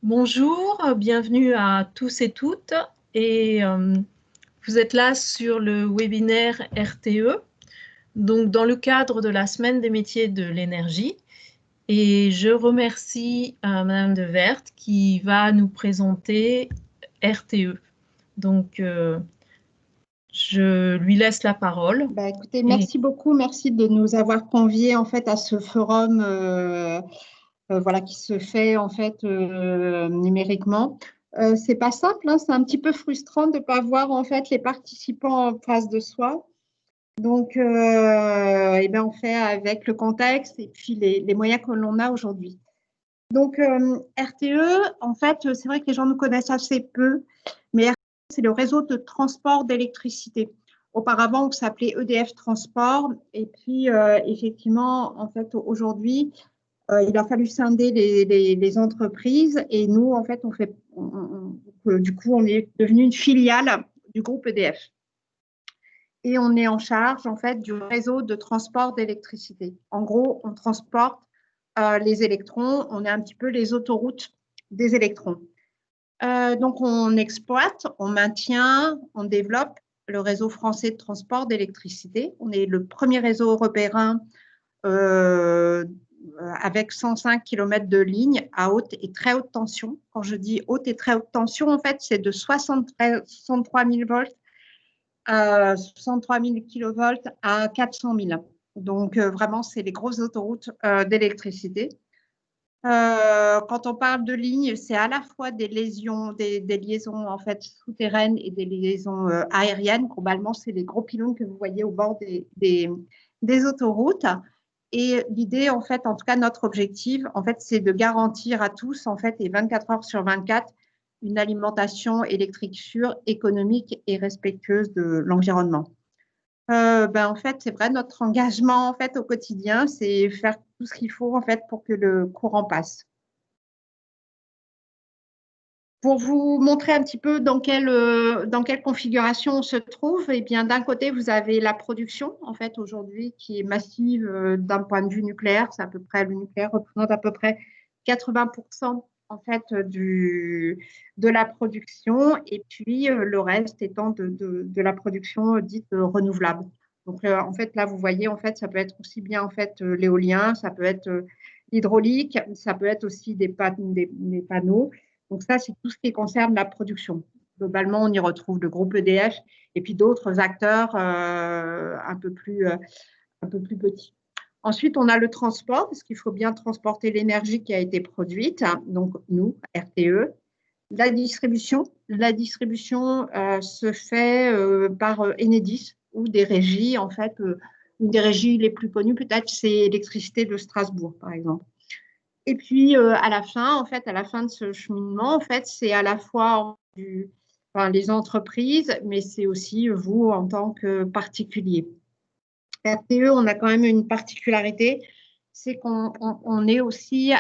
Bonjour, bienvenue à tous et toutes. Et vous êtes là sur le webinaire RTE, donc dans le cadre de la Semaine des métiers de l'énergie. Et je remercie Madame de Werth qui va nous présenter RTE. Donc, je lui laisse la parole. Écoutez, merci beaucoup, merci de nous avoir conviés en fait à ce forum voilà, qui se fait en fait numériquement. C'est pas simple, hein, c'est un petit peu frustrant de ne pas voir en fait les participants en face de soi. Donc, on fait avec le contexte et puis les moyens que l'on a aujourd'hui. Donc, RTE, en fait, c'est vrai que les gens nous connaissent assez peu, mais RTE, c'est le réseau de transport d'électricité. Auparavant, on s'appelait EDF Transport. Et puis, effectivement, en fait, aujourd'hui, il a fallu scinder les entreprises. Et nous, en fait, du coup, on est devenu une filiale du groupe EDF. Et on est en charge, en fait, du réseau de transport d'électricité. En gros, on transporte les électrons. On est un petit peu les autoroutes des électrons. Donc, on exploite, on maintient, on développe le réseau français de transport d'électricité. On est le premier réseau européen avec 105 km de lignes à haute et très haute tension. Quand je dis haute et très haute tension, en fait, c'est de 63 000 volts à 63 000 kilovolts à 400 000. Donc, vraiment, c'est les grosses autoroutes d'électricité. Quand on parle de lignes, c'est à la fois des liaisons en fait souterraines et des liaisons aériennes. Globalement, c'est les gros pylônes que vous voyez au bord des autoroutes. Et l'idée, en fait, en tout cas, notre objectif, en fait, c'est de garantir à tous, en fait, et 24 heures sur 24, une alimentation électrique sûre, économique et respectueuse de l'environnement. En fait, c'est vrai, notre engagement en fait, au quotidien, c'est faire tout ce qu'il faut en fait, pour que le courant passe. Pour vous montrer un petit peu dans quelle configuration on se trouve, eh bien, d'un côté, vous avez la production, en fait, aujourd'hui, qui est massive d'un point de vue nucléaire. C'est à peu près, le nucléaire représente à peu près 80% en fait, de la production, et puis le reste étant de la production dite renouvelable. Donc, en fait, là, vous voyez, en fait, ça peut être aussi bien en fait, l'éolien, ça peut être l'hydraulique, ça peut être aussi des panneaux. Donc ça, c'est tout ce qui concerne la production. Globalement, on y retrouve le groupe EDF et puis d'autres acteurs un peu plus petits. Ensuite, on a le transport, parce qu'il faut bien transporter l'énergie qui a été produite, donc nous, RTE. La distribution se fait par Enedis ou des régies, en fait. Une des régies les plus connues, peut-être, c'est Électricité de Strasbourg, par exemple. Et puis, à la fin de ce cheminement, en fait, c'est à la fois les entreprises, mais c'est aussi vous en tant que particulier. RTE, on a quand même une particularité, c'est qu'on est aussi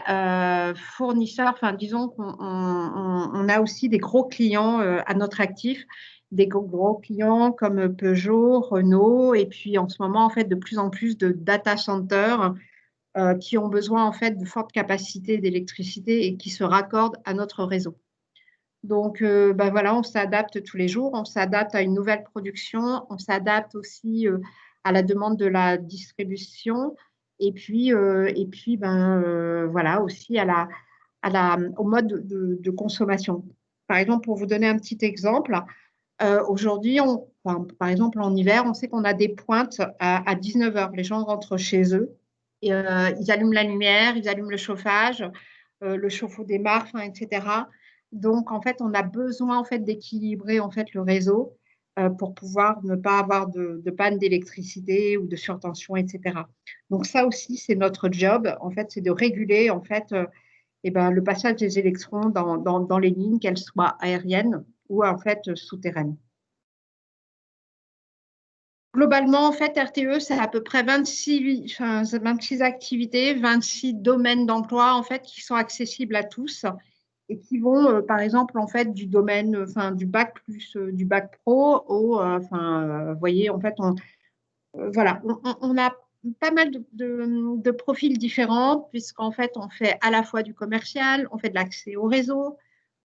fournisseur, enfin, disons qu'on a aussi des gros clients à notre actif, des gros clients comme Peugeot, Renault, et puis en ce moment, en fait, de plus en plus de data centers qui ont besoin en fait de fortes capacités d'électricité et qui se raccordent à notre réseau. Donc voilà, on s'adapte tous les jours, on s'adapte à une nouvelle production, on s'adapte aussi à la demande de la distribution et puis voilà aussi au mode de consommation. Par exemple, pour vous donner un petit exemple, aujourd'hui, par exemple en hiver, on sait qu'on a des pointes à 19 heures. Les gens rentrent chez eux. Et, ils allument la lumière, ils allument le chauffage, le chauffe-eau démarre, etc. Donc, en fait, on a besoin en fait, d'équilibrer en fait, le réseau pour pouvoir ne pas avoir de panne d'électricité ou de surtension, etc. Donc, ça aussi, c'est notre job. En fait, c'est de réguler en fait, le passage des électrons dans les lignes, qu'elles soient aériennes ou en fait souterraines. Globalement, en fait, RTE, c'est à peu près 26 activités, 26 domaines d'emploi en fait, qui sont accessibles à tous et qui vont, par exemple, en fait, du domaine, du bac plus du bac pro au, vous voyez, en fait, voilà, on a pas mal de profils différents, puisqu'en fait, on fait à la fois du commercial, on fait de l'accès au réseau,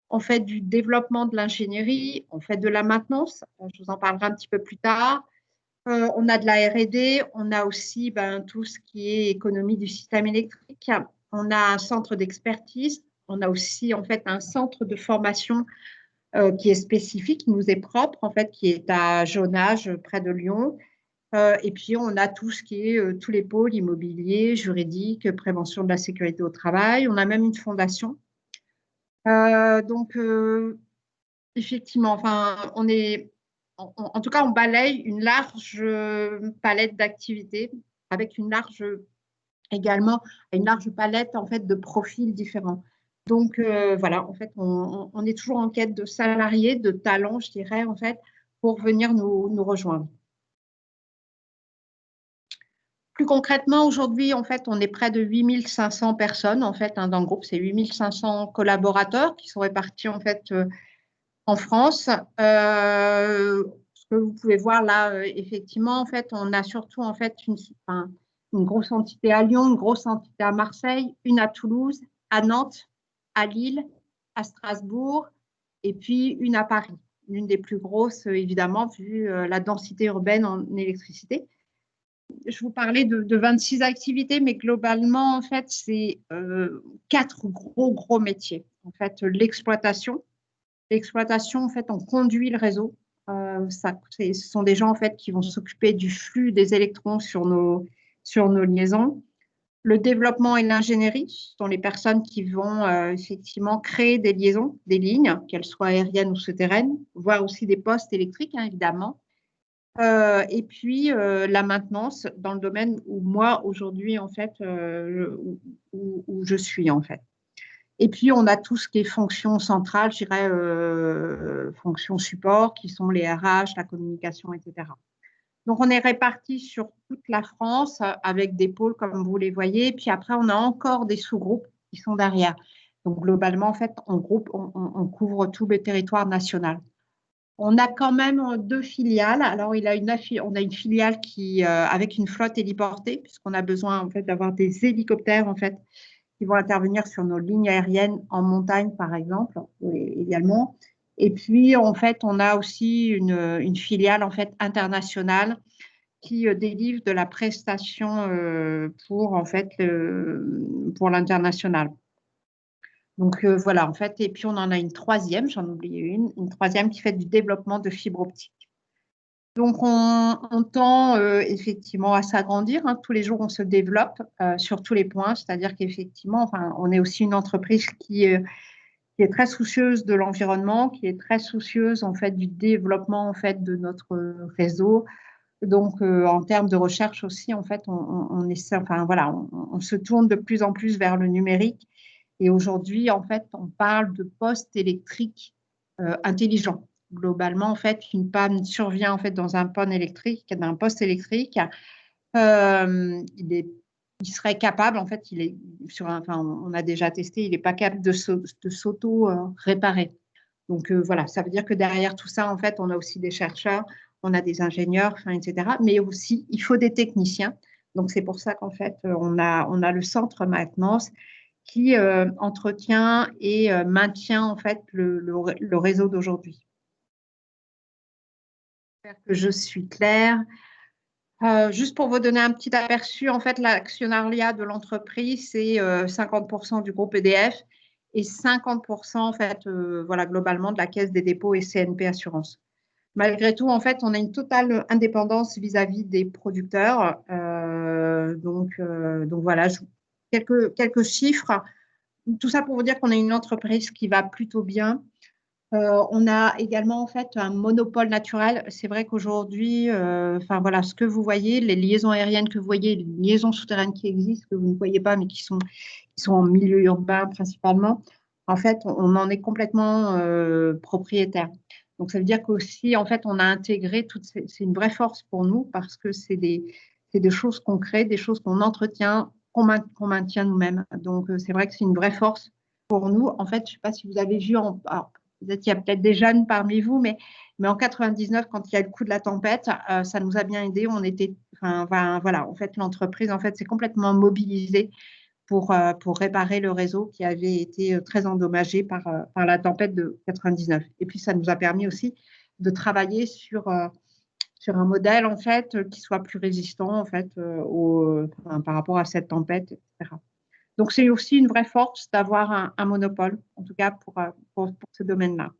on fait du développement de l'ingénierie, on fait de la maintenance, je vous en parlerai un petit peu plus tard. On a de la R&D, on a aussi tout ce qui est économie du système électrique, on a un centre d'expertise, on a aussi en fait un centre de formation qui est spécifique, qui nous est propre, en fait, qui est à Jonnage, près de Lyon. Et puis, on a tout ce qui est tous les pôles immobilier, juridique, prévention de la sécurité au travail. On a même une fondation. Donc, effectivement, enfin, on est, en tout cas, on balaye une large palette d'activités avec également une large palette en fait de profils différents. Donc voilà, en fait, on est toujours en quête de salariés, de talents, je dirais, en fait, pour venir nous rejoindre. Plus concrètement, aujourd'hui, en fait, on est près de 8500 personnes, en fait, dans le groupe, c'est 8500 collaborateurs qui sont répartis, en fait, en France. Ce que vous pouvez voir là, effectivement, en fait, on a surtout, en fait, une grosse entité à Lyon, une grosse entité à Marseille, une à Toulouse, à Nantes, à Lille, à Strasbourg, et puis une à Paris, l'une des plus grosses, évidemment, vu la densité urbaine en électricité. Je vous parlais de 26 activités, mais globalement, en fait, c'est 4 gros métiers. En fait, l'exploitation. L'exploitation, en fait, on conduit le réseau. Ce sont des gens, en fait, qui vont s'occuper du flux des électrons sur nos liaisons. Le développement et l'ingénierie sont les personnes qui vont effectivement créer des liaisons, des lignes, qu'elles soient aériennes ou souterraines, voire aussi des postes électriques, hein, évidemment. Et puis la maintenance dans le domaine où moi aujourd'hui en fait où je suis en fait. Et puis on a tout ce qui est fonction centrale, je dirais fonction support, qui sont les RH, la communication, etc. Donc on est répartis sur toute la France avec des pôles comme vous les voyez. Puis après on a encore des sous-groupes qui sont derrière. Donc globalement en fait on couvre tout le territoire national. On a quand même 2 filiales. Alors, on a une filiale qui, avec une flotte héliportée, puisqu'on a besoin en fait d'avoir des hélicoptères en fait qui vont intervenir sur nos lignes aériennes en montagne, par exemple, également. Et puis, en fait, on a aussi une filiale en fait internationale qui délivre de la prestation pour en fait pour l'international. Donc voilà, en fait, et puis on en a une troisième, j'en oublie une troisième qui fait du développement de fibres optiques. Donc on tend effectivement à s'agrandir, hein. Tous les jours, on se développe sur tous les points, c'est-à-dire qu'effectivement, enfin, on est aussi une entreprise qui est très soucieuse de l'environnement, qui est très soucieuse en fait du développement en fait de notre réseau. Donc en termes de recherche aussi, en fait, on essaie, enfin voilà, on se tourne de plus en plus vers le numérique. Et aujourd'hui, en fait, on parle de postes électriques intelligents. Globalement, en fait, une panne survient en fait dans un poste électrique. Il serait capable, en fait, on a déjà testé, il n'est pas capable de s'auto-réparer. Donc voilà, ça veut dire que derrière tout ça, en fait, on a aussi des chercheurs, on a des ingénieurs, etc. Mais aussi, il faut des techniciens. Donc c'est pour ça qu'en fait, on a le centre maintenance qui entretient et maintient en fait le réseau d'aujourd'hui. J'espère que je suis claire. Juste pour vous donner un petit aperçu, en fait, l'actionnariat de l'entreprise, c'est 50% du groupe EDF et 50% en fait, voilà, globalement de la Caisse des dépôts et CNP Assurance. Malgré tout, en fait, on a une totale indépendance vis-à-vis des producteurs. Donc voilà, quelques chiffres. Tout ça pour vous dire qu'on est une entreprise qui va plutôt bien. On a également en fait un monopole naturel. C'est vrai qu'aujourd'hui, enfin voilà, ce que vous voyez, les liaisons aériennes que vous voyez, les liaisons souterraines qui existent, que vous ne voyez pas, mais qui sont en milieu urbain principalement, en fait, on en est complètement propriétaire. Donc, ça veut dire qu'aussi, en fait, on a intégré c'est une vraie force pour nous parce que c'est des choses qu'on crée, des choses qu'on entretient, qu'on maintient nous-mêmes. Donc, c'est vrai que c'est une vraie force pour nous. En fait, je ne sais pas si vous avez vu, alors, il y a peut-être des jeunes parmi vous, mais en 99, quand il y a le coup de la tempête, ça nous a bien aidé. voilà, en fait, l'entreprise, en fait, s'est complètement mobilisée pour réparer le réseau qui avait été très endommagé par la tempête de 99. Et puis, ça nous a permis aussi de travailler sur un modèle, en fait, qui soit plus résistant, en fait, par rapport à cette tempête, etc. Donc, c'est aussi une vraie force d'avoir un monopole, en tout cas pour ce domaine-là.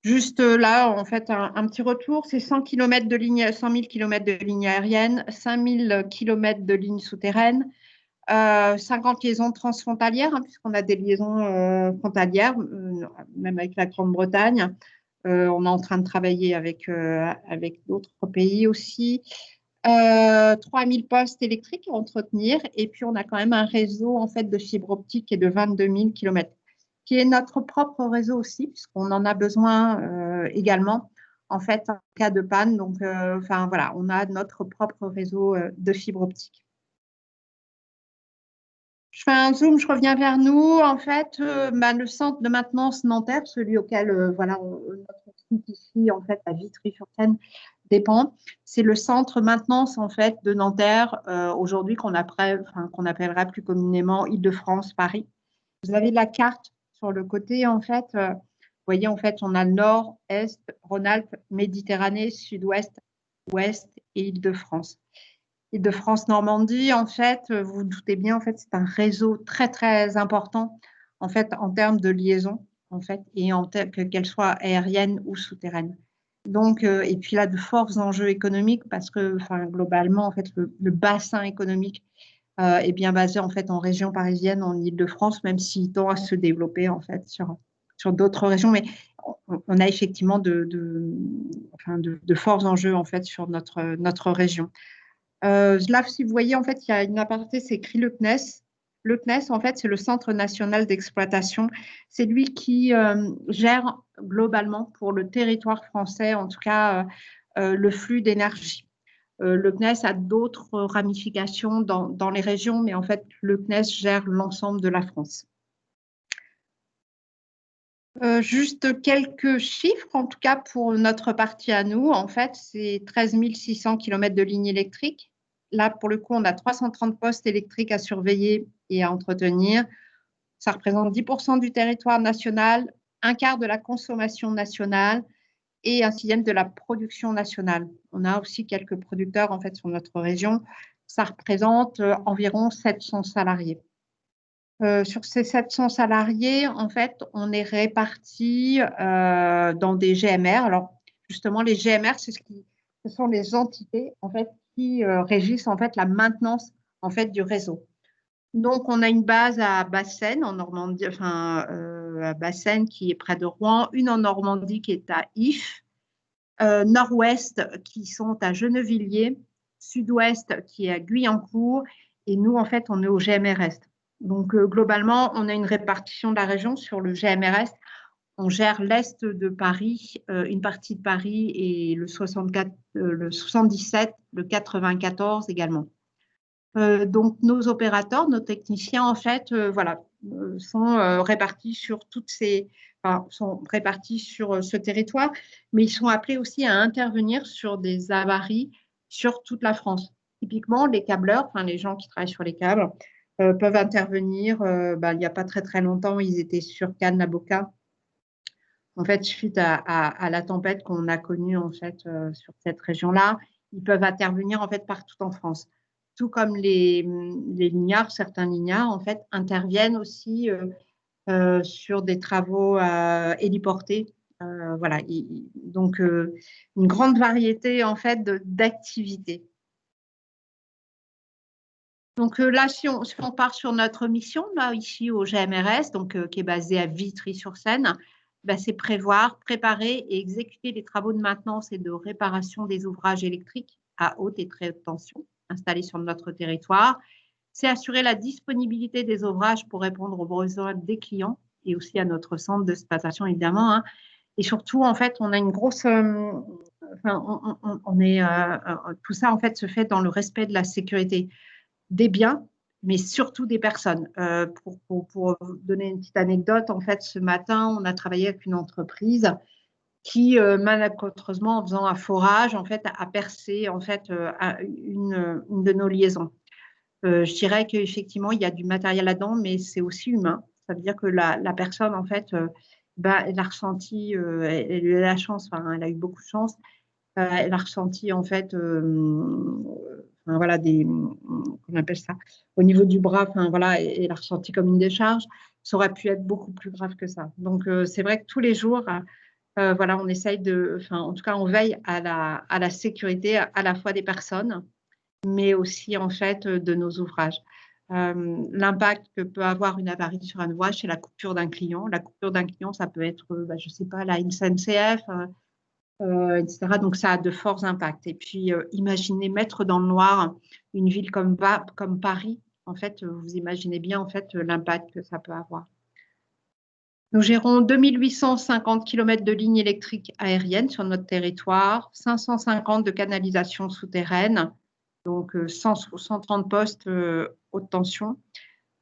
Juste là, en fait, un petit retour, c'est 100 000 km de lignes aériennes, 5 000 km de lignes souterraines, 50 liaisons transfrontalières, hein, puisqu'on a des liaisons frontalières, même avec la Grande-Bretagne. On est en train de travailler avec d'autres pays aussi. 3 000 postes électriques à entretenir. Et puis, on a quand même un réseau en fait, de fibre optique qui est de 22 000 km, qui est notre propre réseau aussi, puisqu'on en a besoin également en fait, en cas de panne. Donc, voilà, on a notre propre réseau de fibre optique. Je fais un zoom, je reviens vers nous. En fait, le centre de maintenance Nanterre, celui auquel voilà, notre site ici, en fait, à Vitry-sur-Seine, dépend. C'est le centre maintenance en fait de Nanterre, aujourd'hui qu'on appellera plus communément Île-de-France, Paris. Vous avez la carte sur le côté, en fait. Vous voyez, en fait, on a le nord, est, Rhône-Alpes, Méditerranée, sud-ouest, ouest et Île-de-France. Île-de-France-Normandie, en fait, vous vous doutez bien, en fait, c'est un réseau très, très important, en fait, en termes de liaison, en fait, et qu'elle soit aérienne ou souterraine. Donc, et puis là, de forts enjeux économiques parce que, globalement, en fait, le bassin économique est bien basé, en fait, en région parisienne, en Île-de-France, même s'il tend à se développer, en fait, sur d'autres régions. Mais on a effectivement de forts enjeux, en fait, sur notre région. Là, si vous voyez, en fait, il y a une aparté, c'est écrit le CNES. Le CNES, en fait, c'est le Centre national d'exploitation. C'est lui qui gère globalement pour le territoire français, en tout cas, le flux d'énergie. Le CNES a d'autres ramifications dans les régions, mais en fait, le CNES gère l'ensemble de la France. Juste quelques chiffres, en tout cas pour notre partie à nous. En fait, c'est 13 600 km de lignes électriques. Là, pour le coup, on a 330 postes électriques à surveiller et à entretenir. Ça représente 10% du territoire national, un quart de la consommation nationale et un sixième de la production nationale. On a aussi quelques producteurs en fait, sur notre région. Ça représente environ 700 salariés. Sur ces 700 salariés, en fait, on est répartis dans des GMR. Alors, justement, les GMR, ce sont les entités en fait, qui régissent en fait, la maintenance en fait, du réseau. Donc, on a une base à Bassène, en Normandie, à Bassène, qui est près de Rouen, une en Normandie qui est à If, nord-ouest qui sont à Gennevilliers, sud-ouest qui est à Guyancourt, et nous, en fait, on est au GMR Est. Donc, globalement, on a une répartition de la région sur le GMR Est. On gère l'Est de Paris, une partie de Paris et le 64, le 77, le 94 également. Donc, nos opérateurs, nos techniciens, en fait, sont répartis sur sont répartis sur ce territoire, mais ils sont appelés aussi à intervenir sur des avaries sur toute la France. Typiquement, les câbleurs, les gens qui travaillent sur les câbles, peuvent intervenir. Il n'y a pas très très longtemps, ils étaient sur Cannes-la-Boca. En fait, suite à la tempête qu'on a connue en fait sur cette région-là, ils peuvent intervenir en fait partout en France. Tout comme les lignards, certains lignards en fait interviennent aussi sur des travaux héliportés. Voilà, donc une grande variété en fait d'activités. Donc là, si on part sur notre mission, là, ici au GMRS, donc, qui est basée à Vitry-sur-Seine, c'est prévoir, préparer et exécuter les travaux de maintenance et de réparation des ouvrages électriques à haute et très haute tension installés sur notre territoire. C'est assurer la disponibilité des ouvrages pour répondre aux besoins des clients et aussi à notre centre d'exploitation, évidemment. Hein. Et surtout, en fait, on a une grosse… tout ça, en fait, se fait dans le respect de la sécurité des biens, mais surtout des personnes. Pour vous donner une petite anecdote, en fait, ce matin, on a travaillé avec une entreprise qui malencontreusement, en faisant un forage, en fait, a percé en fait une de nos liaisons. Je dirais qu'effectivement, il y a du matériel là-dedans, mais c'est aussi humain. Ça veut dire que la personne, en fait, elle a ressenti, elle a eu la chance, enfin, elle a eu beaucoup de chance, elle a ressenti, en fait, enfin, voilà, qu'on appelle ça, au niveau du bras, enfin, voilà, elle a ressenti comme une décharge. Ça aurait pu être beaucoup plus grave que ça. Donc, c'est vrai que tous les jours, voilà, on essaye enfin, en tout cas, on veille à la sécurité à la fois des personnes, mais aussi en fait de nos ouvrages. L'impact que peut avoir une avarie sur un ouvrage, c'est la coupure d'un client. La coupure d'un client, ça peut être, je ne sais pas, la SNCF, etc. Donc, ça a de forts impacts. Et puis, imaginez mettre dans le noir une ville comme Paris. En fait, vous imaginez bien en fait l'impact que ça peut avoir. Nous gérons 2850 km de lignes électriques aériennes sur notre territoire, 550 de canalisations souterraines, donc 130 postes haute tension,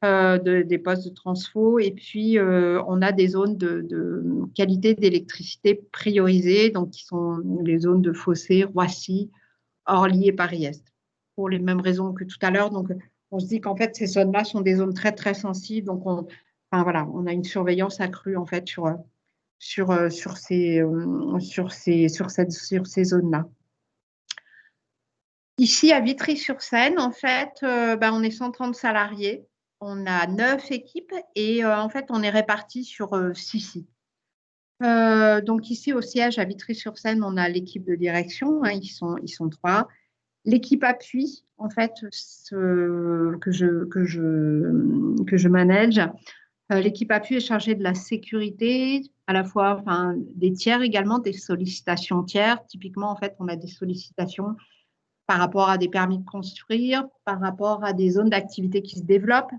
des postes de transfo, et puis on a des zones de qualité d'électricité priorisées, donc qui sont les zones de Fossé, Roissy, Orly et Paris-Est, pour les mêmes raisons que tout à l'heure. Donc on se dit qu'en fait ces zones-là sont des zones très très sensibles, donc enfin, voilà, on a une surveillance accrue en fait sur ces zones-là. Ici, à Vitry-sur-Seine, en fait, on est 130 salariés. On a 9 équipes et en fait, on est répartis sur 6 sites. Donc ici, au siège à Vitry-sur-Seine, on a l'équipe de direction, hein, ils sont 3. L'équipe appui, en fait, que je manage. L'équipe appui est chargée de la sécurité, à la fois enfin, des tiers également, des sollicitations tiers. Typiquement, en fait, on a des sollicitations par rapport à des permis de construire, par rapport à des zones d'activité qui se développent,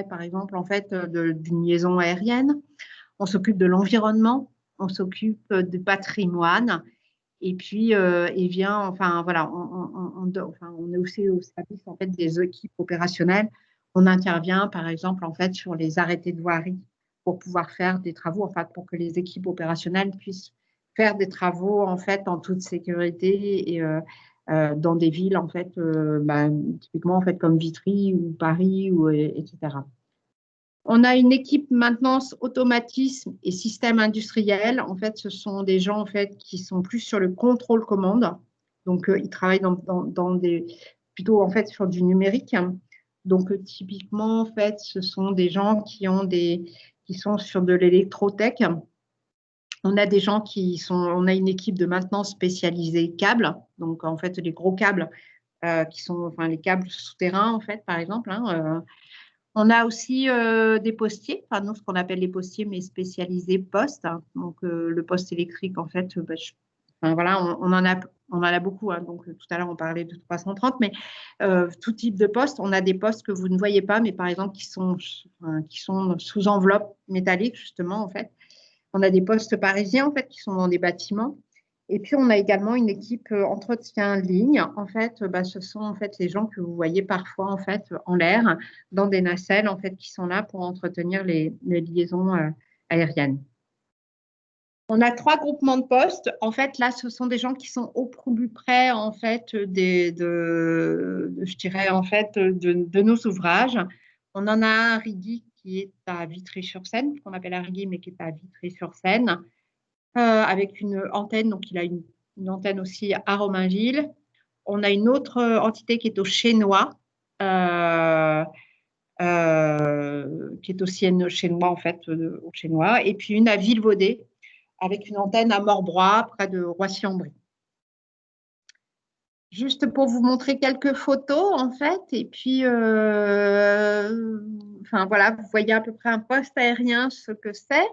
par exemple en fait d'une liaison aérienne. On s'occupe de l'environnement, on s'occupe du patrimoine, et puis enfin voilà, on est aussi au service en fait des équipes opérationnelles. On intervient par exemple en fait sur les arrêtés de voirie pour pouvoir faire des travaux, en fait, pour que les équipes opérationnelles puissent faire des travaux en fait en toute sécurité et dans des villes en fait, typiquement en fait comme Vitry ou Paris ou etc. On a une équipe maintenance, automatisme et système industriel. En fait, ce sont des gens en fait qui sont plus sur le contrôle commande. Donc, ils travaillent plutôt en fait sur du numérique. Donc, typiquement en fait, ce sont des gens qui sont sur de l'électrotech. On a des gens on a une équipe de maintenance spécialisée câbles. Donc, en fait, les gros câbles qui sont, enfin, les câbles souterrains, en fait, par exemple. On a aussi des postiers, enfin, nous, ce qu'on appelle les postiers, mais spécialisés postes. Donc, le poste électrique, en fait, enfin, voilà, on en a beaucoup. Hein. Donc, tout à l'heure, on parlait de 330, mais tout type de poste. On a des postes que vous ne voyez pas, mais par exemple, qui sont sous enveloppe métallique, justement, en fait. On a des postes parisiens, en fait, qui sont dans des bâtiments. Et puis, on a également une équipe entretien ligne. En fait, ce sont en fait les gens que vous voyez parfois en fait en l'air, dans des nacelles, en fait, qui sont là pour entretenir les liaisons aériennes. On a 3 groupements de postes. En fait, là, ce sont des gens qui sont au plus près, en fait, je dirais, en fait, de nos ouvrages. On en a un à Rigui qui est à Vitry-sur-Seine, qu'on appelle Rigui, mais qui est à Vitry-sur-Seine, avec une antenne. Donc, il a une antenne aussi à Romainville. On a une autre entité qui est au Chénois, qui est aussi Chénois, en fait, au Chénois. Et puis, une à Villevaudet, avec une antenne à Morbrois, près de Roissy-en-Brie. Juste pour vous montrer quelques photos, en fait, et puis, enfin voilà, vous voyez à peu près un poste aérien, ce que c'est.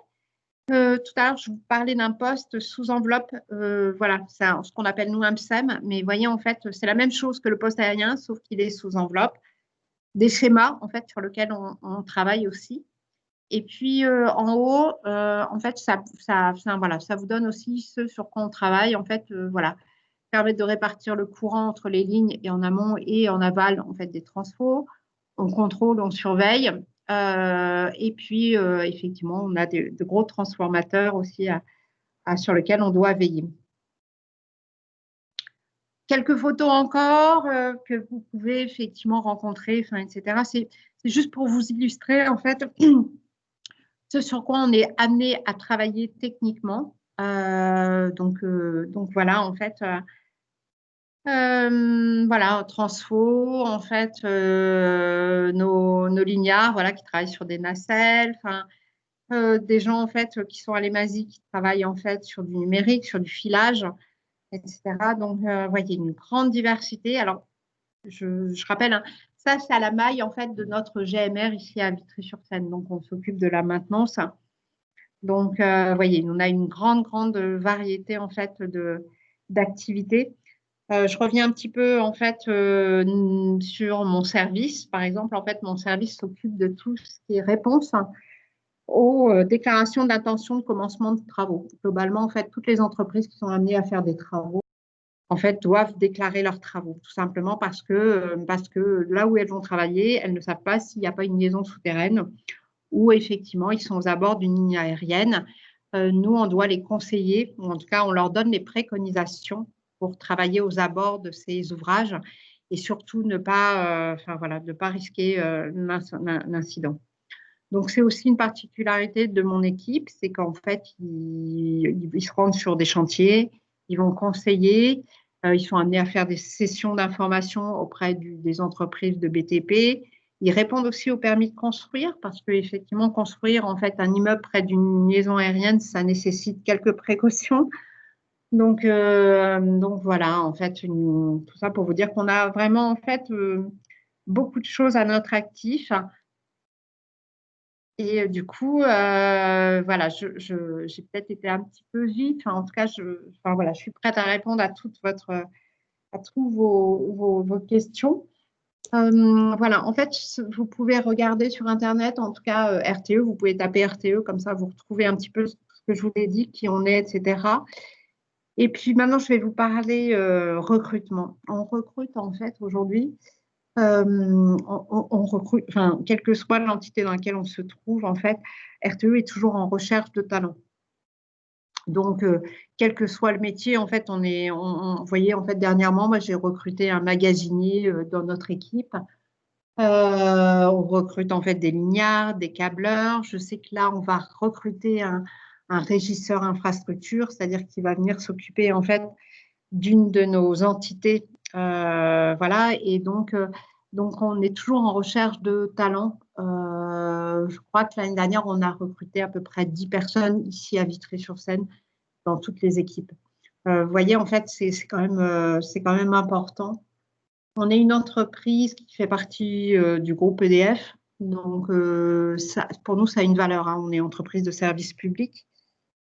Tout à l'heure, je vous parlais d'un poste sous enveloppe, voilà, c'est ce qu'on appelle nous un PSEM, mais vous voyez, en fait, c'est la même chose que le poste aérien, sauf qu'il est sous enveloppe. Des schémas, en fait, sur lesquels on travaille aussi. Et puis en haut, en fait, voilà, ça vous donne aussi ce sur quoi on travaille. En fait, voilà, permettre de répartir le courant entre les lignes et en amont et en aval en fait des transfos. On contrôle, on surveille. Et puis effectivement, on a de gros transformateurs aussi sur lequel on doit veiller. Quelques photos encore que vous pouvez effectivement rencontrer, etc. C'est juste pour vous illustrer en fait ce sur quoi on est amené à travailler techniquement. Donc voilà, en fait, voilà, transfo, en fait, nos lignards, voilà, qui travaillent sur des nacelles, des gens en fait qui sont à l'EMASI qui travaillent en fait sur du numérique, sur du filage, etc. Donc, vous voyez, une grande diversité. Alors, je rappelle, hein, ça, c'est à la maille en fait de notre GMR ici à Vitry-sur-Seine. Donc, on s'occupe de la maintenance. Donc, vous voyez, on a une grande variété en fait d'activités. Je reviens un petit peu en fait sur mon service. Par exemple, en fait, mon service s'occupe de tout ce qui est réponse aux déclarations d'intention de commencement de travaux. Globalement, en fait, toutes les entreprises qui sont amenées à faire des travaux, en fait, doivent déclarer leurs travaux, tout simplement parce que là où elles vont travailler, elles ne savent pas s'il n'y a pas une liaison souterraine ou effectivement, ils sont aux abords d'une ligne aérienne. Nous, on doit les conseiller, ou en tout cas, on leur donne les préconisations pour travailler aux abords de ces ouvrages et surtout ne pas, voilà, ne pas risquer l'incident. Donc, c'est aussi une particularité de mon équipe, c'est qu'en fait, ils se rendent sur des chantiers, ils vont conseiller, ils sont amenés à faire des sessions d'information auprès des entreprises de BTP. Ils répondent aussi au permis de construire parce qu'effectivement, construire en fait un immeuble près d'une liaison aérienne, ça nécessite quelques précautions. Donc voilà, en fait, tout ça pour vous dire qu'on a vraiment en fait beaucoup de choses à notre actif. Et du coup, voilà, j'ai peut-être été un petit peu vite. En tout cas, voilà, je suis prête à répondre à toutes vos questions. Voilà, en fait, vous pouvez regarder sur Internet, en tout cas RTE, vous pouvez taper RTE, comme ça vous retrouvez un petit peu ce que je vous ai dit, qui on est, etc. Et puis maintenant, je vais vous parler recrutement. On recrute en fait aujourd'hui. On recrute, enfin, quelle que soit l'entité dans laquelle on se trouve, en fait, RTE est toujours en recherche de talents. Donc, quel que soit le métier, en fait, vous voyez, en fait, dernièrement, moi, j'ai recruté un magasinier dans notre équipe. On recrute en fait des lignards, des câbleurs. Je sais que là, on va recruter un régisseur infrastructure, c'est-à-dire qu'il va venir s'occuper en fait d'une de nos entités. Voilà, et donc, on est toujours en recherche de talents. Je crois que l'année dernière, on a recruté à peu près 10 personnes ici à Vitry-sur-Seine dans toutes les équipes. Vous voyez, en fait, c'est quand même important. On est une entreprise qui fait partie du groupe EDF. Donc, pour nous, ça a une valeur, hein. On est entreprise de service public.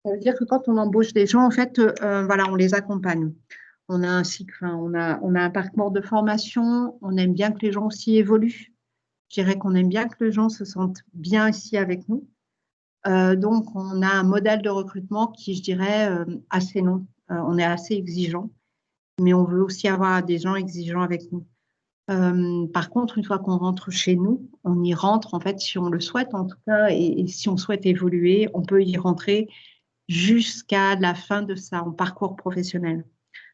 Ça veut dire que quand on embauche des gens, en fait, voilà, on les accompagne. On a un cycle, on a un parcours de formation. On aime bien que les gens aussi évoluent. Je dirais qu'on aime bien que les gens se sentent bien ici avec nous. Donc, on a un modèle de recrutement qui, je dirais, assez long. On est assez exigeant, mais on veut aussi avoir des gens exigeants avec nous. Par contre, une fois qu'on rentre chez nous, on y rentre, en fait, si on le souhaite en tout cas, et si on souhaite évoluer, on peut y rentrer jusqu'à la fin de son parcours professionnel.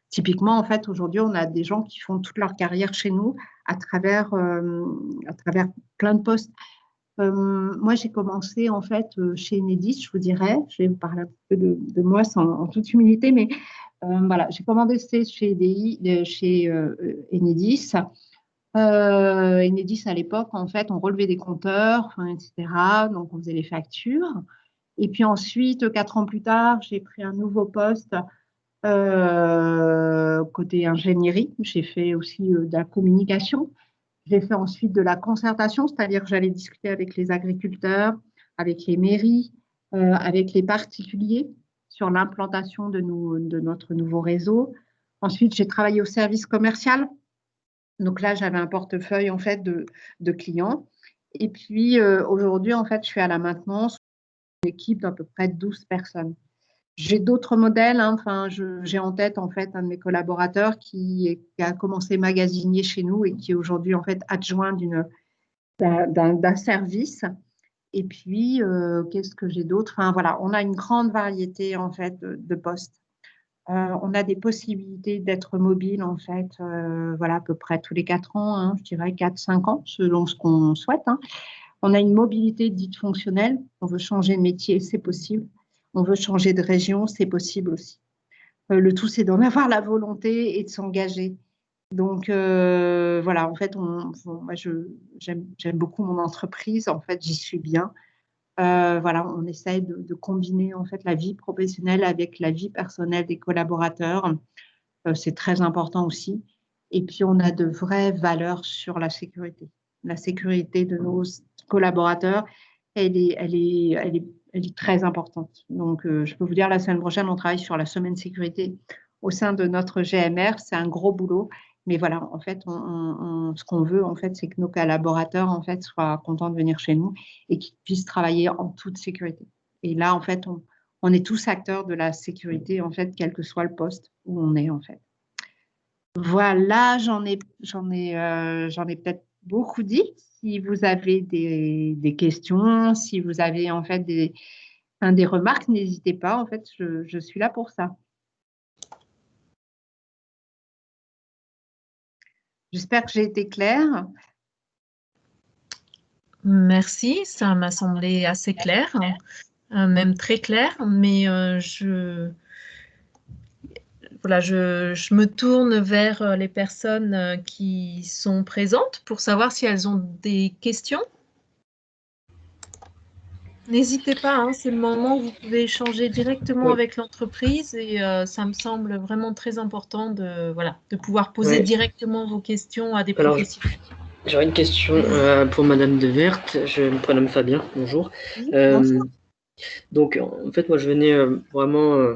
Typiquement, en fait, aujourd'hui, on a des gens qui font toute leur carrière chez nous à travers plein de postes. Moi, j'ai commencé, en fait, chez Enedis, je vous dirais. Je vais vous parler un peu de moi en toute humilité, mais voilà, j'ai commencé chez Enedis. Enedis, à l'époque, en fait, on relevait des compteurs, etc. Donc, on faisait les factures. Et puis ensuite, 4 ans plus tard, j'ai pris un nouveau poste côté ingénierie. J'ai fait aussi de la communication. J'ai fait ensuite de la concertation, c'est-à-dire que j'allais discuter avec les agriculteurs, avec les mairies, avec les particuliers sur l'implantation de notre nouveau réseau. Ensuite, j'ai travaillé au service commercial. Donc là, j'avais un portefeuille en fait de clients. Et puis aujourd'hui, en fait, je suis à la maintenance, une équipe d'à peu près 12 personnes. J'ai d'autres modèles. Hein. Enfin, j'ai en tête en fait un de mes collaborateurs qui a commencé magasinier chez nous et qui est aujourd'hui en fait adjoint d'un service. Et puis, qu'est-ce que j'ai d'autre? Enfin, voilà, on a une grande variété, en fait, de postes. On a des possibilités d'être mobile, en fait, voilà, à peu près tous les 4 ans, hein, je dirais 4-5 ans, selon ce qu'on souhaite, hein. On a une mobilité dite fonctionnelle. On veut changer de métier, c'est possible. On veut changer de région, c'est possible aussi. Le tout, c'est d'en avoir la volonté et de s'engager. Donc, voilà, en fait, moi, j'aime beaucoup mon entreprise. En fait, j'y suis bien. Voilà, on essaye de combiner en fait la vie professionnelle avec la vie personnelle des collaborateurs. C'est très important aussi. Et puis, on a de vraies valeurs sur la sécurité. La sécurité de nos collaborateurs, elle est très importante. Donc, je peux vous dire, la semaine prochaine, on travaille sur la semaine sécurité au sein de notre GMR. C'est un gros boulot. Mais voilà, en fait, ce qu'on veut, en fait, c'est que nos collaborateurs, en fait, soient contents de venir chez nous et qu'ils puissent travailler en toute sécurité. Et là, en fait, on est tous acteurs de la sécurité, en fait, quel que soit le poste où on est, en fait. Voilà, j'en ai peut-être beaucoup dit. Si vous avez des questions, si vous avez en fait des remarques, n'hésitez pas. En fait, je suis là pour ça. J'espère que j'ai été claire. Merci, ça m'a semblé assez clair, même très clair, mais voilà, je me tourne vers les personnes qui sont présentes pour savoir si elles ont des questions. N'hésitez pas, hein, c'est le moment où vous pouvez échanger directement Oui. avec l'entreprise et ça me semble vraiment très important de pouvoir poser Ouais. directement vos questions à des Alors, professionnels. j'aurais une question pour Madame de Verte. Je me prénomme Fabien, bonjour. Oui, bonjour. Donc, en fait, moi, je venais vraiment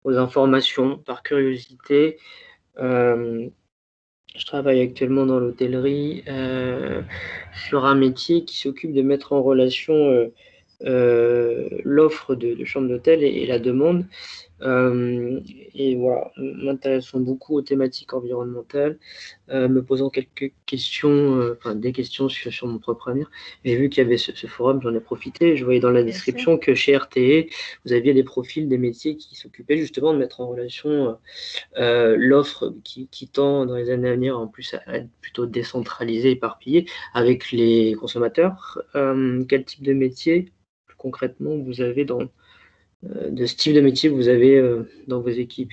aux informations par curiosité. Je travaille actuellement dans l'hôtellerie sur un métier qui s'occupe de mettre en relation l'offre de chambres d'hôtel et la demande. Et voilà, m'intéressant beaucoup aux thématiques environnementales, me posant quelques questions, enfin des questions sur mon propre avenir. J'ai vu qu'il y avait ce forum, j'en ai profité. Je voyais dans la description que chez RTE, vous aviez des profils des métiers qui s'occupaient justement de mettre en relation l'offre qui tend dans les années à venir en plus à être plutôt décentralisée, éparpillée avec les consommateurs. Quel type de métier, plus concrètement, vous avez de ce type de métier vous avez dans vos équipes?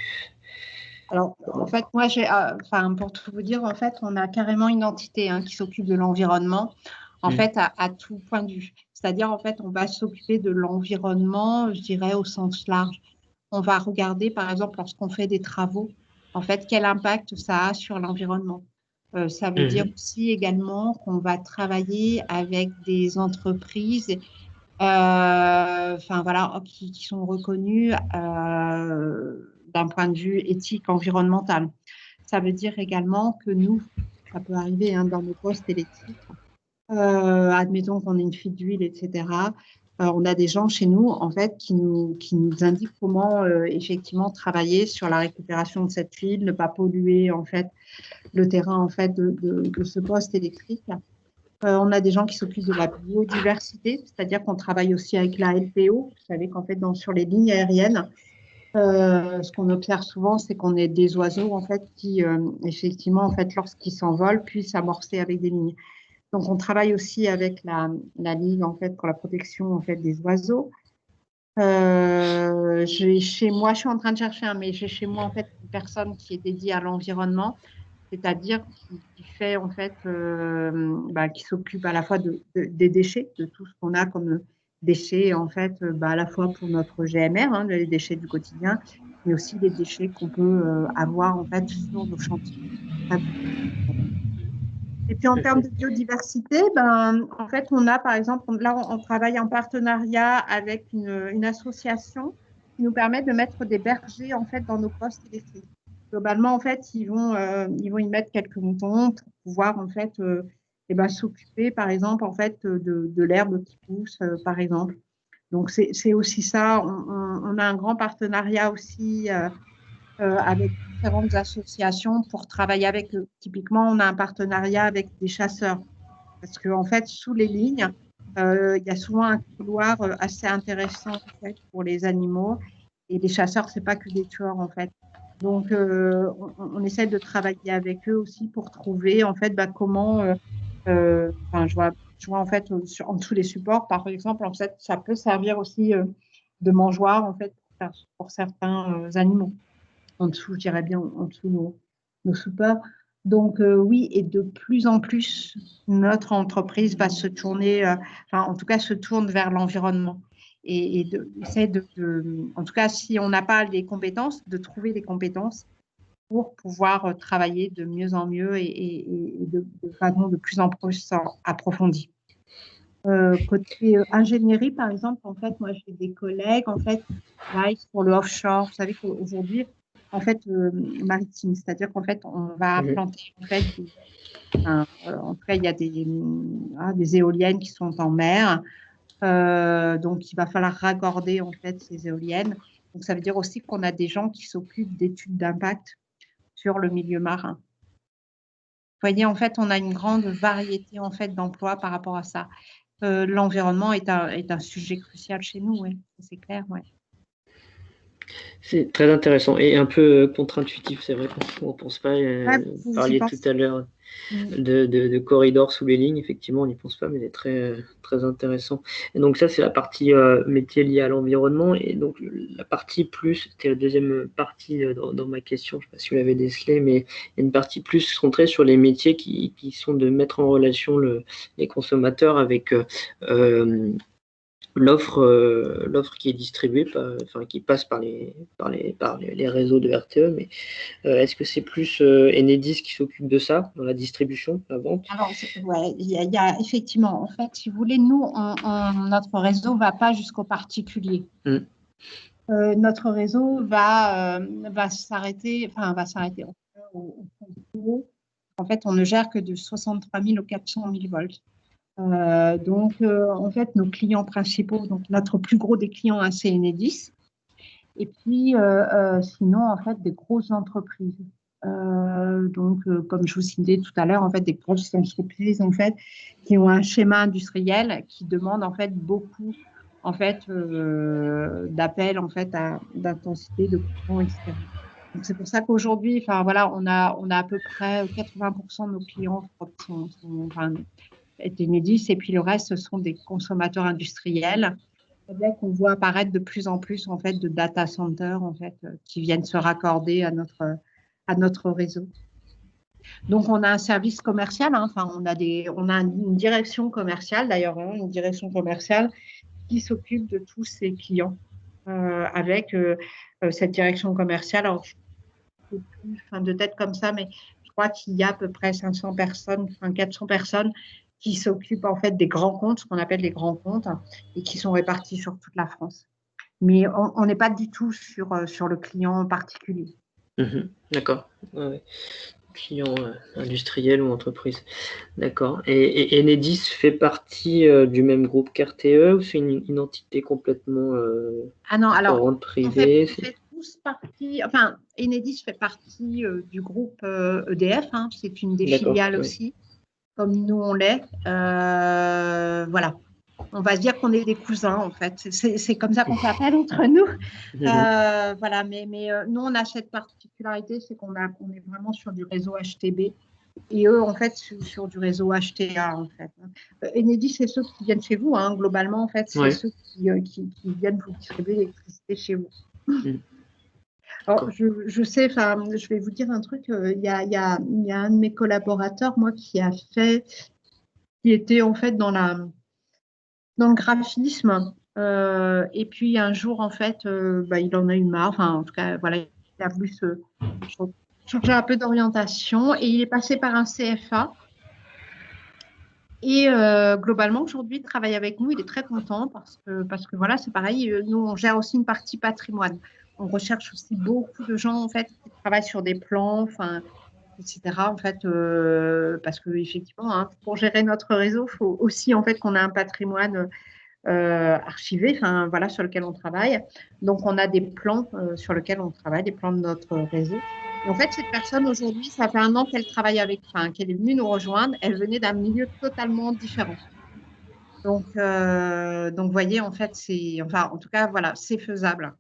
Alors, en fait, moi, pour tout vous dire, en fait, on a carrément une entité qui s'occupe de l'environnement, en fait, à tout point de vue. C'est-à-dire, en fait, on va s'occuper de l'environnement, je dirais, au sens large. On va regarder, par exemple, lorsqu'on fait des travaux, en fait, quel impact ça a sur l'environnement. Ça veut dire aussi également qu'on va travailler avec des entreprises voilà, qui sont reconnues d'un point de vue éthique environnemental. Ça veut dire également que nous, ça peut arriver dans nos postes électriques, admettons qu'on ait une fuite d'huile, etc. On a des gens chez nous, en fait, qui nous indiquent comment effectivement travailler sur la récupération de cette huile, ne pas polluer en fait le terrain en fait de ce poste électrique. On a des gens qui s'occupent de la biodiversité, c'est-à-dire qu'on travaille aussi avec la LPO. Vous savez qu'en fait, sur les lignes aériennes, ce qu'on observe souvent, c'est qu'on ait des oiseaux en fait qui, effectivement, en fait, lorsqu'ils s'envolent, puissent amorcer avec des lignes. Donc, on travaille aussi avec la Ligue en fait pour la protection en fait des oiseaux. Chez moi, je suis en train de chercher, mais j'ai chez moi en fait une personne qui est dédiée à l'environnement, c'est-à-dire qui fait en fait, qui s'occupe à la fois des déchets, de tout ce qu'on a comme déchets en fait, à la fois pour notre GMR, les déchets du quotidien, mais aussi des déchets qu'on peut avoir en fait sur nos chantiers. Et puis en termes de biodiversité, en fait, on a par exemple, là, on travaille en partenariat avec une association qui nous permet de mettre des bergers en fait dans nos postes électriques. Globalement, en fait, ils vont y mettre quelques moutons pour pouvoir en fait s'occuper, par exemple, en fait, de l'herbe qui pousse, par exemple. Donc c'est aussi ça. On a un grand partenariat aussi avec différentes associations pour travailler avec eux. Typiquement, on a un partenariat avec des chasseurs parce qu'en fait, sous les lignes, Il y a souvent un couloir assez intéressant en fait, pour les animaux. Et les chasseurs, c'est pas que des tueurs en fait. Donc, on essaie de travailler avec eux aussi pour trouver en fait comment. Enfin, je vois en fait en dessous des supports, par exemple, en fait, ça peut servir aussi de mangeoire en fait pour certains animaux. En dessous, je dirais bien en dessous nos supports. Donc oui, et de plus en plus, notre entreprise va se tourner, enfin en tout cas se tourne vers l'environnement. Et essaie en tout cas, si on n'a pas les compétences, de trouver les compétences pour pouvoir travailler de mieux en mieux et de façon de plus en plus approfondie. Côté ingénierie, par exemple, en fait, moi j'ai des collègues en fait qui travaillent sur le offshore. Vous savez qu'aujourd'hui, en fait, maritime, c'est-à-dire qu'en fait, on va planter en fait, en tout cas, il y a des éoliennes qui sont en mer, donc il va falloir raccorder en fait ces éoliennes. Donc ça veut dire aussi qu'on a des gens qui s'occupent d'études d'impact sur le milieu marin. Vous voyez, en fait, on a une grande variété en fait d'emplois par rapport à ça. L'environnement est un sujet crucial chez nous, oui, c'est clair, ouais. C'est très intéressant et un peu contre-intuitif, c'est vrai qu'on ne pense pas. Vous parliez tout à l'heure de corridors sous les lignes, effectivement, on n'y pense pas, mais c'est très, très intéressant. Et donc ça, c'est la partie métier liée à l'environnement. Et donc la partie plus, c'était la deuxième partie dans ma question, je ne sais pas si vous l'avez décelé, mais il y a une partie plus centrée sur les métiers qui sont de mettre en relation les consommateurs avec l'offre qui est distribuée, enfin qui passe par les réseaux de RTE, mais est-ce que c'est plus Enedis qui s'occupe de ça, dans la distribution, la vente? Alors, ouais, il y a effectivement, en fait, si vous voulez, nous, notre réseau ne va pas jusqu'au particulier. Notre réseau va s'arrêter, au en fait, on ne gère que de 63 000 ou 400 000 volts. Donc, en fait, nos clients principaux, donc notre plus gros des clients, c'est Enedis. Et puis, sinon, en fait, des grosses entreprises. Donc, comme je vous citais tout à l'heure, en fait, des grosses entreprises, en fait, qui ont un schéma industriel qui demande, en fait, beaucoup, en fait, d'appels, en fait, d'intensité, de courant, etc. Donc, c'est pour ça qu'aujourd'hui, enfin, voilà, on a à peu près 80% de nos clients est Enedis, et puis le reste, ce sont des consommateurs industriels. C'est vrai qu'on voit apparaître de plus en plus en fait, de data centers en fait, qui viennent se raccorder à notre réseau. Donc, on a un service commercial, hein, enfin, on a une direction commerciale, d'ailleurs, hein, une direction commerciale qui s'occupe de tous ses clients avec cette direction commerciale. Alors, je ne sais plus de tête comme ça, mais je crois qu'il y a à peu près 500 personnes, 400 personnes qui s'occupent en fait des grands comptes, ce qu'on appelle les grands comptes, et qui sont répartis sur toute la France. Mais on n'est pas du tout sur le client particulier. D'accord. Ouais. Client industriel ou entreprise. D'accord. Et Enedis fait partie du même groupe qu'RTE ou c'est une entité complètement privée? On fait tous partie, enfin, Enedis fait partie du groupe EDF, hein, c'est une des filiales aussi, comme nous on l'est. Voilà. On va se dire qu'on est des cousins, en fait. C'est comme ça qu'on s'appelle entre nous. Voilà, mais nous, on a cette particularité, c'est qu'on est vraiment sur du réseau HTB et eux, en fait, sur du réseau HTA, en fait. Enedis, c'est ceux qui viennent chez vous, hein, globalement, en fait, c'est ceux qui viennent vous distribuer l'électricité chez vous. Alors, je sais, je vais vous dire un truc, il y a un de mes collaborateurs, moi, qui était en fait dans le graphisme. Et puis un jour, en fait, il en a eu marre. Enfin, en tout cas, voilà, il a voulu changer un peu d'orientation et il est passé par un CFA. Et globalement, aujourd'hui, il travaille avec nous. Il est très content parce que voilà, c'est pareil. Nous, on gère aussi une partie patrimoine. On recherche aussi beaucoup de gens en fait qui travaillent sur des plans, etc. En fait, parce que effectivement, hein, pour gérer notre réseau, il faut aussi en fait qu'on ait un patrimoine archivé, voilà, sur lequel on travaille. Donc, on a des plans sur lesquels on travaille, des plans de notre réseau. Et en fait, cette personne, aujourd'hui, ça fait 1 an qu'elle travaille qu'elle est venue nous rejoindre. Elle venait d'un milieu totalement différent. Donc, vous voyez, en fait, en tout cas, voilà, c'est faisable.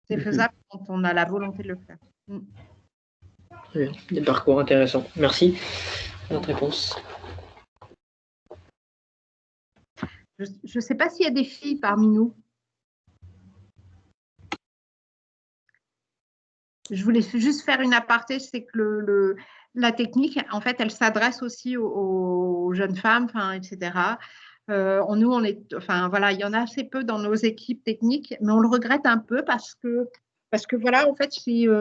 C'est faisable quand on a la volonté de le faire. Très bien. Des parcours intéressants. Merci pour votre réponse. Je ne sais pas s'il y a des filles parmi nous. Je voulais juste faire une aparté, c'est que la technique, en fait, elle s'adresse aussi aux jeunes femmes, etc. Nous, voilà, il y en a assez peu dans nos équipes techniques, mais on le regrette un peu parce que voilà, en fait,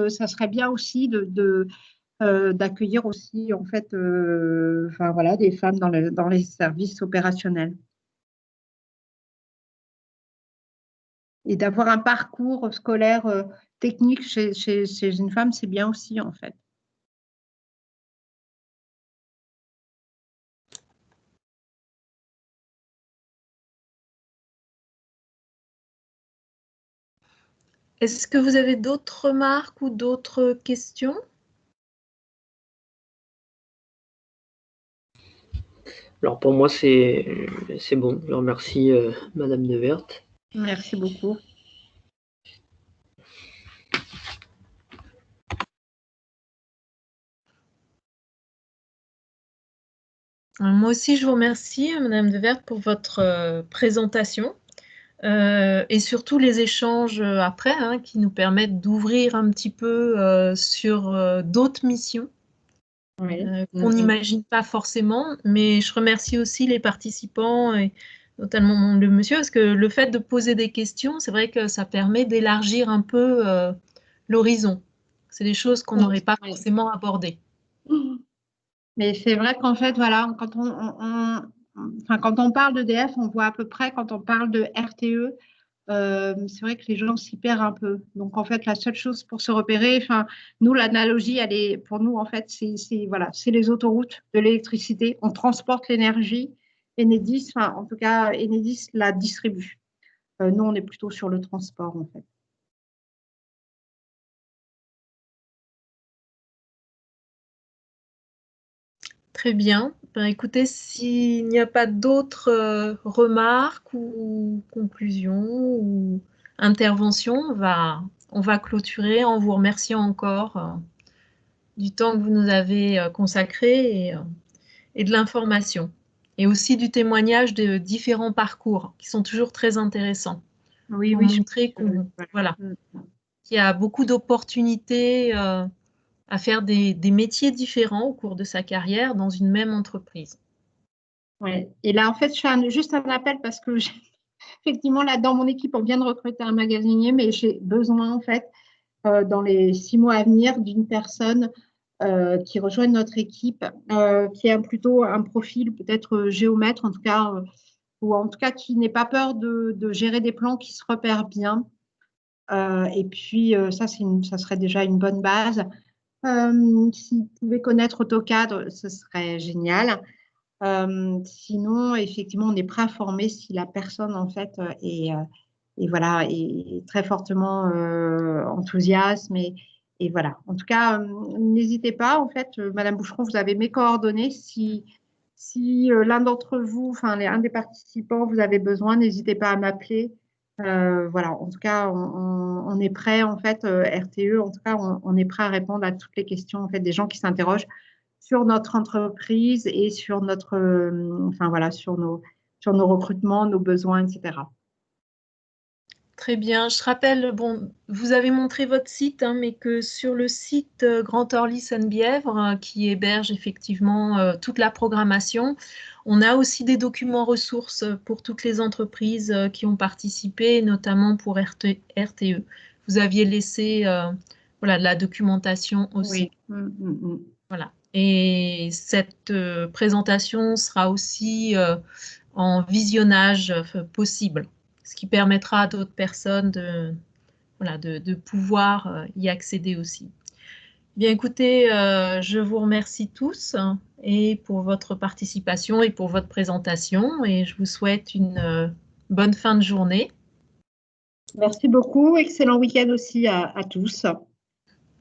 ça serait bien aussi d'accueillir aussi, en fait, voilà, des femmes dans les services opérationnels. Et d'avoir un parcours scolaire technique chez une femme, c'est bien aussi, en fait. Est-ce que vous avez d'autres remarques ou d'autres questions? Alors pour moi, c'est bon. Je remercie Madame Nevert. Merci beaucoup. Moi aussi, je vous remercie, Madame Devert, pour votre présentation et surtout les échanges après qui nous permettent d'ouvrir un petit peu sur d'autres missions qu'on n'imagine pas forcément. Mais je remercie aussi les participants et notamment le monsieur, parce que le fait de poser des questions, c'est vrai que ça permet d'élargir un peu l'horizon. C'est des choses qu'on n'aurait pas forcément abordées. Mais c'est vrai qu'en fait, voilà, quand on parle d'EDF, on voit à peu près, quand on parle de RTE, c'est vrai que les gens s'y perdent un peu. Donc, en fait, la seule chose pour se repérer, nous, l'analogie, pour nous, en fait, voilà, c'est les autoroutes de l'électricité. On transporte l'énergie. Enedis, en tout cas, Enedis la distribue. Nous, on est plutôt sur le transport, en fait. Très bien. Écoutez, s'il n'y a pas d'autres remarques ou conclusions ou interventions, on va clôturer en vous remerciant encore du temps que vous nous avez consacré et de l'information. Et aussi du témoignage de différents parcours qui sont toujours très intéressants. Oui, pour montrer qu'il y a beaucoup d'opportunités à faire des métiers différents au cours de sa carrière dans une même entreprise. Ouais. Et là, en fait, je fais juste un appel parce que effectivement, là, dans mon équipe, on vient de recruter un magasinier, mais j'ai besoin, en fait, dans les 6 mois à venir, d'une personne qui rejoigne notre équipe, qui a plutôt un profil peut-être géomètre, en tout cas, ou en tout cas qui n'ait pas peur de gérer des plans, qui se repèrent bien. Et puis, ça serait déjà une bonne base. S'il pouvait connaître AutoCAD, ce serait génial. Sinon, effectivement, on est prêt à former si la personne, en fait, voilà, est très fortement enthousiaste. Et voilà. En tout cas, n'hésitez pas. En fait, Madame Boucheron, vous avez mes coordonnées. Si l'un d'entre vous, un des participants, vous avez besoin, n'hésitez pas à m'appeler. Voilà. En tout cas, on est prêt, en fait, RTE, en tout cas, on est prêt à répondre à toutes les questions, en fait, des gens qui s'interrogent sur notre entreprise et sur voilà, sur nos recrutements, nos besoins, etc. Très bien. Je rappelle, bon, vous avez montré votre site, mais que sur le site Grand Orly Sainte-Bièvre, qui héberge effectivement toute la programmation, on a aussi des documents ressources pour toutes les entreprises qui ont participé, notamment pour RTE. Vous aviez laissé voilà, de la documentation aussi. Oui. Voilà. Et cette présentation sera aussi en visionnage possible, ce qui permettra à d'autres personnes de pouvoir y accéder aussi. Bien, écoutez, je vous remercie tous et pour votre participation et pour votre présentation et je vous souhaite une bonne fin de journée. Merci beaucoup. Excellent week-end aussi à tous.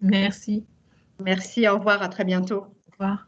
Merci. Merci, au revoir, à très bientôt. Au revoir.